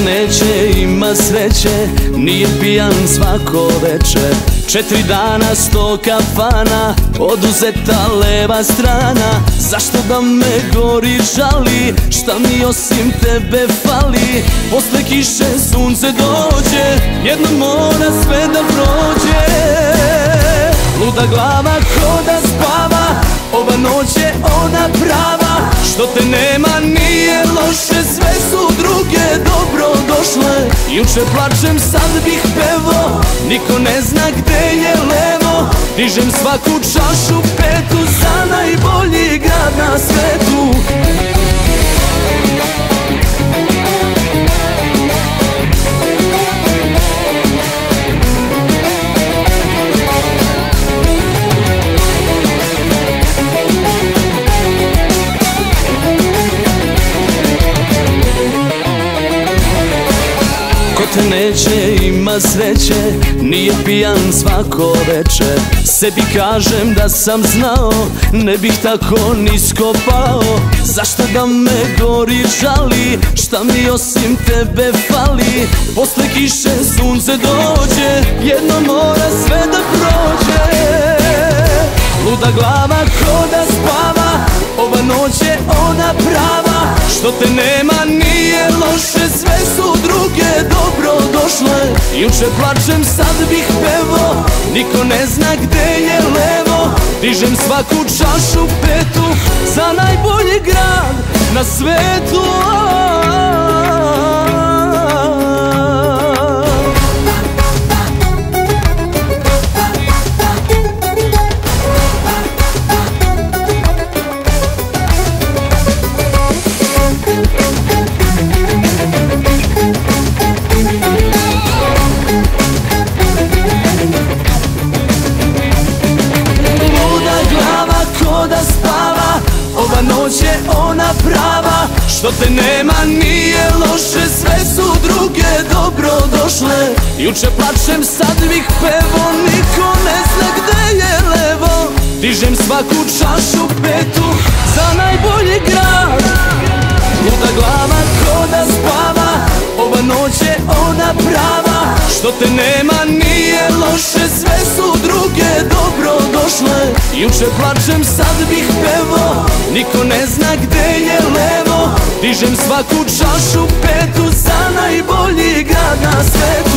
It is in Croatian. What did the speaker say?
Neće ima sreće, nije pijan svako veče. 4 dana 100 kafana, oduzeta leva strana. Zašto da me gori žali, šta mi osim tebe fali? Posle kiše sunce dođe, jednom mora sve da prođe. Luda glava ko da spava, ova noć je ona prava. Što te nema nije loše, sve su druge dobro došle. Juče plačem, sad bih pevo, niko ne zna gde je levo. Dižem svaku čašu petu za najbolji grad na svetu. Te neće ima sreće, nije pijan svako veče. Sebi kažem da sam znao, ne bih tako nisko pao. Zašto da me gori žali, šta mi osim tebe fali? Posle kiše sunce dođe, jedno mora sve da prođe. Luda glava ko da spava, ova noć je ona prava. Što te nema nije loše, sve su druge dobro došle. Juče plačem, sad bih pevo, niko ne zna gde je levo. Dižem svaku čašu petu za najbolji grad na svetu. Ova noć je ona prava, što te nema nije loše, sve su druge dobro došle. Juče plačem, sad bih pevo, niko ne zna gde je levo. Dižem svaku čašu petu za najbolji grad. Luda glava ko da spava, ova noć je ona prava. Što te nema nije loše, sve su druge dobro došle. Juče plačem, sad bih pevo, niko ne zna gde je levo. Dižem svaku čašu petu za najbolji grad na svetu.